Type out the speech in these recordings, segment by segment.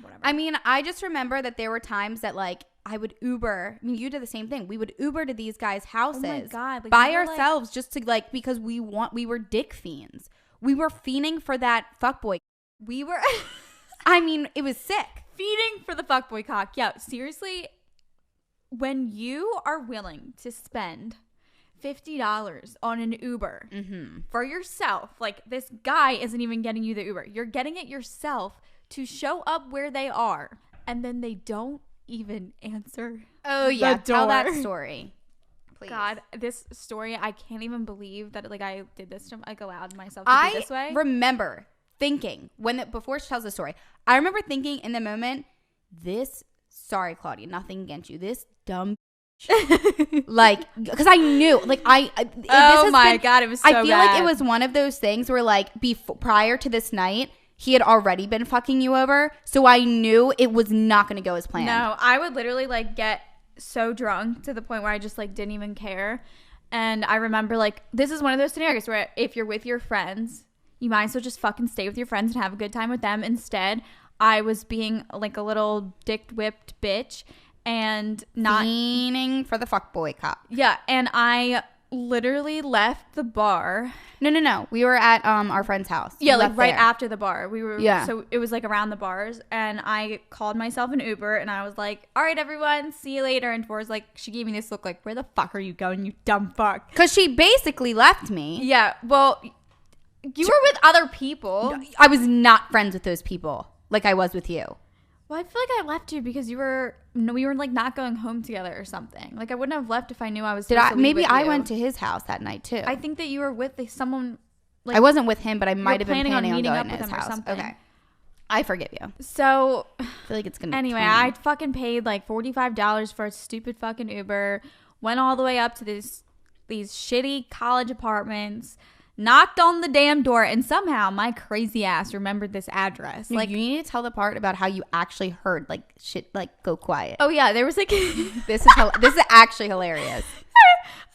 whatever. I mean, I just remember that there were times that like I would Uber. I mean, you did the same thing. We would Uber to these guys' houses Oh my God, like, by we were, ourselves just to like, because we were dick fiends. We were fiending for that fuckboy. We were I mean, it was sick. feeding for the fuckboy cock. Yeah, seriously, when you are willing to spend $50 on an Uber for yourself, like this guy isn't even getting you the Uber. You're getting it yourself to show up where they are, and then they don't even answer. Oh yeah, tell that door. story. Please. God, this story, I can't even believe that like I did this to like allowed myself to do this way. I remember thinking before she tells the story, I remember thinking in the moment, sorry Claudia, nothing against you, this dumb like, because I knew like oh my God, it was so I feel bad. like it was one of those things where like prior to this night he had already been fucking you over, so I knew it was not going to go as planned. No, I would literally like get so drunk to the point where I just like didn't even care. And I remember like this is one of those scenarios where if you're with your friends, you might as well just fucking stay with your friends and have a good time with them. Instead, I was being like a little dick whipped bitch and not fiending for the fuckboy cop. Yeah, and I literally left the bar. No. We were at our friend's house. Yeah, We like left right there. after the bar. We were Yeah. So it was like around the bars, and I called myself an Uber, and I was like, "All right, everyone, see you later." And Tori's like, she gave me this look like, "Where the fuck are you going, you dumb fuck?" Because she basically left me. Yeah, well, you were with other people. I was not friends with those people like I was with you. Well, I feel like I left you because we were like not going home together or something. Like I wouldn't have left if I knew I was. Maybe I went to his house that night too. I think that you were with someone. Like, I wasn't with him, but I might have been planning on meeting going up to with his him or house. something. Okay, I forgive you. So I feel like it's gonna. Anyway, be I fucking paid like $45 for a stupid fucking Uber. Went all the way up to these shitty college apartments. Knocked on the damn door, and somehow my crazy ass remembered this address. Like, you need to tell the part about how you actually heard like shit like go quiet. Oh yeah, there was like This is actually hilarious.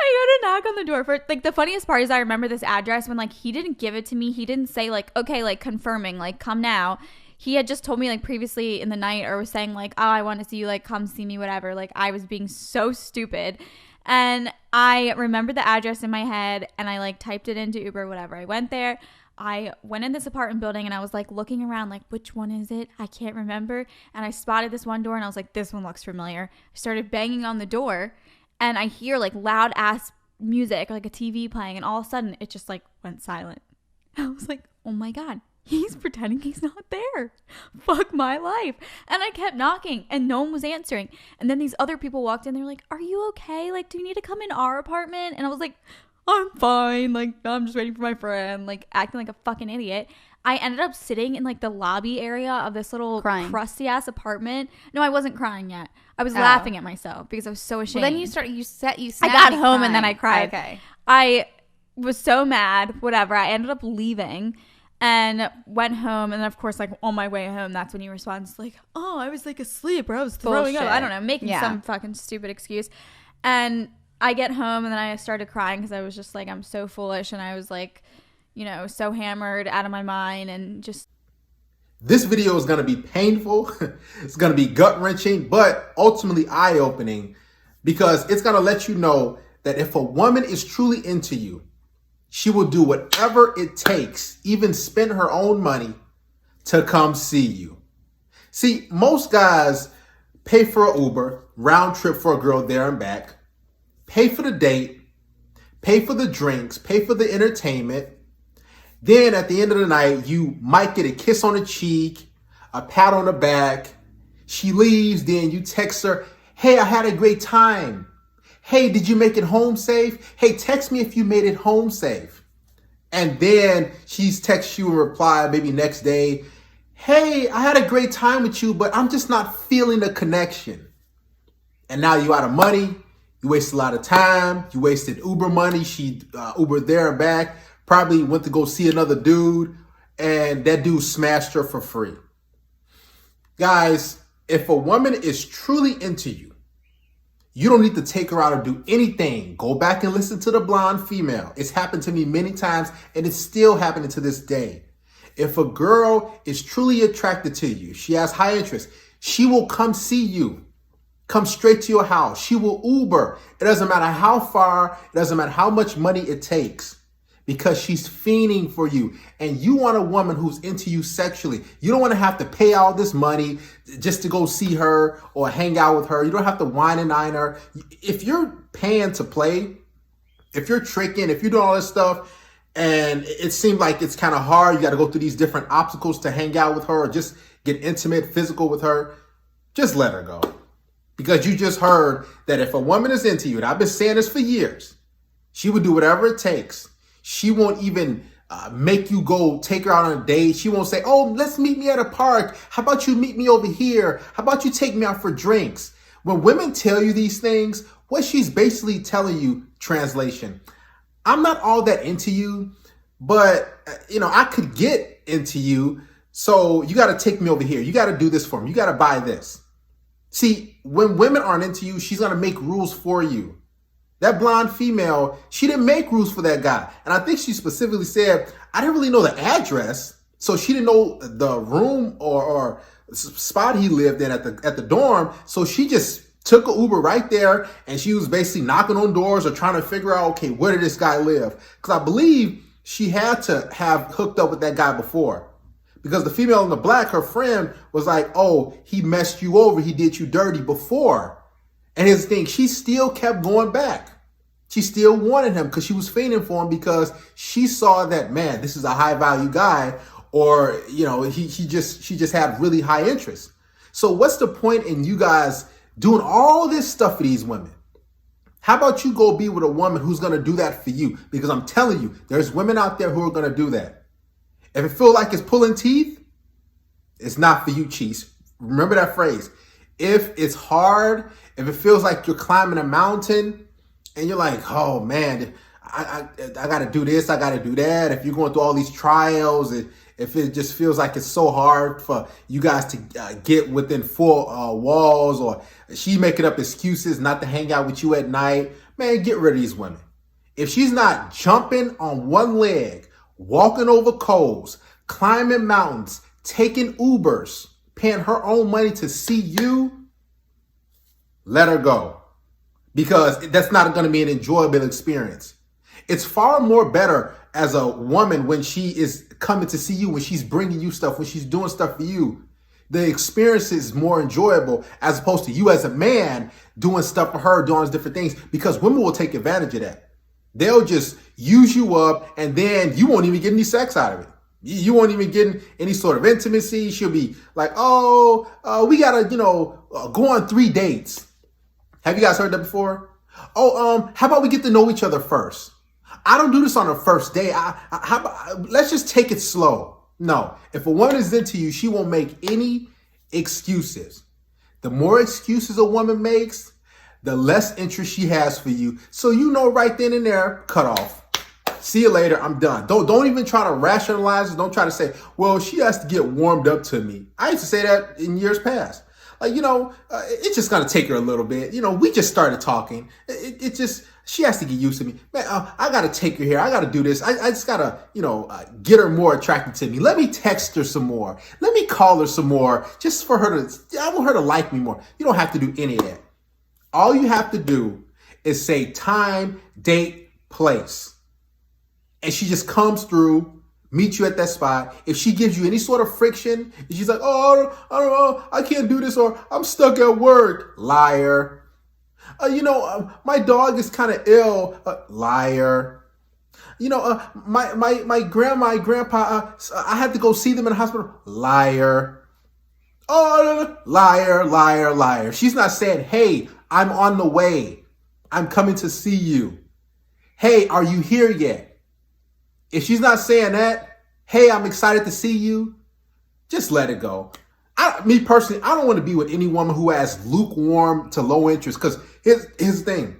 I go to knock on the door for like the funniest part is I remember this address when like he didn't give it to me. He didn't say like, okay, like confirming, like come now. He had just told me like previously in the night, or was saying like, oh, I want to see you, like come see me, whatever. Like I was being so stupid. And I remembered the address in my head, and I like typed it into Uber, whatever. I went there. I went in this apartment building, and I was like looking around like, which one is it? I can't remember. And I spotted this one door, and I was like, this one looks familiar. I started banging on the door, and I hear like loud ass music, like a TV playing, and all of a sudden it just like went silent. I was like, oh my God. He's pretending he's not there. Fuck my life. And I kept knocking and no one was answering. And then these other people walked in. They're like, are you okay? Like, do you need to come in our apartment? And I was like, I'm fine. Like, I'm just waiting for my friend. Like, acting like a fucking idiot. I ended up sitting in like the lobby area of this little crusty ass apartment. No, I wasn't crying yet. I was laughing at myself because I was so ashamed. Well, then I got home and then I cried. Okay. I was so mad. Whatever. I ended up leaving. And went home, and then of course, like on my way home, that's when he responds like, "Oh, I was like asleep, or I was throwing up." I don't know, making some fucking stupid excuse. And I get home, and then I started crying because I was just like, I'm so foolish, and I was like, you know, so hammered out of my mind, and just. This video is gonna be painful. It's gonna be gut wrenching, but ultimately eye opening, because it's gonna let you know that if a woman is truly into you, she will do whatever it takes, even spend her own money to come see you. See, most guys pay for an Uber, round trip for a girl there and back, pay for the date, pay for the drinks, pay for the entertainment. Then at the end of the night, you might get a kiss on the cheek, a pat on the back. She leaves, then you text her, hey, I had a great time. Hey, did you make it home safe? Hey, text me if you made it home safe. And then she's text you a reply maybe next day. Hey, I had a great time with you, but I'm just not feeling the connection. And now you're out of money. You wasted a lot of time. You wasted Uber money. She Ubered there and back. Probably went to go see another dude. And that dude smashed her for free. Guys, if a woman is truly into you, you don't need to take her out or do anything. Go back and listen to The Blonde Female. It's happened to me many times, and it's still happening to this day. If a girl is truly attracted to you, she has high interest, she will come see you, come straight to your house. She will Uber. It doesn't matter how far, it doesn't matter how much money it takes, because she's fiending for you. And you want a woman who's into you sexually. You don't want to have to pay all this money just to go see her or hang out with her. You don't have to wine and dine her. If you're paying to play, if you're tricking, if you're doing all this stuff, and it seems like it's kind of hard, you got to go through these different obstacles to hang out with her or just get intimate, physical with her, just let her go. Because you just heard that if a woman is into you, and I've been saying this for years, she would do whatever it takes. She won't even make you go take her out on a date. She won't say, oh, let's meet me at a park. How about you meet me over here? How about you take me out for drinks? When women tell you these things, what she's basically telling you, translation, I'm not all that into you, but I could get into you. So you got to take me over here. You got to do this for me. You got to buy this. See, when women aren't into you, she's going to make rules for you. That blonde female, she didn't make rules for that guy. And I think she specifically said, I didn't really know the address. So she didn't know the room or spot he lived in at the dorm. So she just took an Uber right there, and she was basically knocking on doors or trying to figure out, okay, where did this guy live? Because I believe she had to have hooked up with that guy before. Because the female in the black, her friend, was like, oh, he messed you over. He did you dirty before. And his thing, she still kept going back. She still wanted him because she was fiending for him, because she saw that, man, this is a high value guy, or, she just had really high interest. So what's the point in you guys doing all this stuff for these women? How about you go be with a woman who's going to do that for you? Because I'm telling you, there's women out there who are going to do that. If it feels like it's pulling teeth, it's not for you, Cheese. Remember that phrase. If it's hard, if it feels like you're climbing a mountain and you're like, oh man, I got to do this, I got to do that. If you're going through all these trials, if it just feels like it's so hard for you guys to get within four walls, or she making up excuses not to hang out with you at night, man, get rid of these women. If she's not jumping on one leg, walking over coals, climbing mountains, taking Ubers, paying her own money to see you, let her go. Because that's not going to be an enjoyable experience. It's far more better as a woman when she is coming to see you, when she's bringing you stuff, when she's doing stuff for you. The experience is more enjoyable as opposed to you as a man doing stuff for her, doing all these different things, because women will take advantage of that. They'll just use you up, and then you won't even get any sex out of it. You won't even get any sort of intimacy. She'll be like, we got to, go on 3 dates. Have you guys heard that before? How about we get to know each other first? I don't do this on the first day. Let's just take it slow. No, if a woman is into you, she won't make any excuses. The more excuses a woman makes, the less interest she has for you. So right then and there, cut off. See you later. I'm done. Don't even try to rationalize it. Don't try to say, well, she has to get warmed up to me. I used to say that in years past. Like, it's just going to take her a little bit. We just started talking. She has to get used to me. Man, I got to take her here. I got to do this. I just got to, get her more attracted to me. Let me text her some more. Let me call her some more just for her I want her to like me more. You don't have to do any of that. All you have to do is say time, date, place. And she just comes through, meet you at that spot. If she gives you any sort of friction, and she's like, oh, I don't know, I can't do this, or I'm stuck at work. Liar. My dog is kind of ill. Liar. My grandma and grandpa, I had to go see them in the hospital. Liar. Oh, liar, liar, liar. She's not saying, hey, I'm on the way. I'm coming to see you. Hey, are you here yet? If she's not saying that, hey, I'm excited to see you, just let it go. Me personally, I don't want to be with any woman who has lukewarm to low interest, because here's the thing.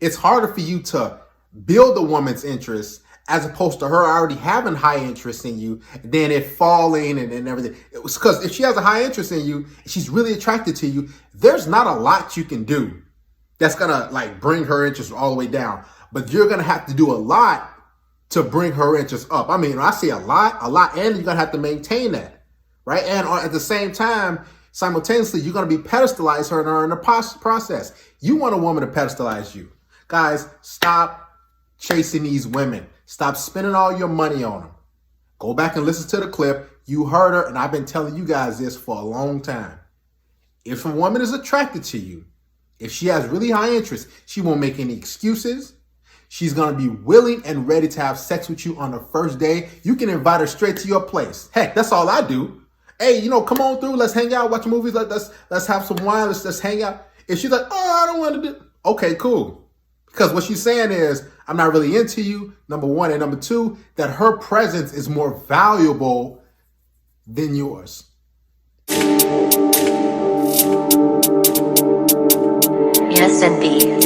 It's harder for you to build a woman's interest as opposed to her already having high interest in you, then it falling and everything. It was because if she has a high interest in you, she's really attracted to you, there's not a lot you can do that's going to bring her interest all the way down. But you're going to have to do a lot to bring her interest up. I mean, I see a lot, and you're gonna have to maintain that, right? And at the same time, simultaneously, you're gonna be pedestalizing her in the process. You want a woman to pedestalize you. Guys, stop chasing these women. Stop spending all your money on them. Go back and listen to the clip. You heard her, and I've been telling you guys this for a long time. If a woman is attracted to you, if she has really high interest, she won't make any excuses. She's going to be willing and ready to have sex with you on the first day. You can invite her straight to your place. Heck, that's all I do. Hey, come on through. Let's hang out, watch movies. Let's have some wine. Let's hang out. If she's like, oh, I don't want to do. Okay, cool. Because what she's saying is, I'm not really into you, number one. And number two, that her presence is more valuable than yours. Yes, indeed.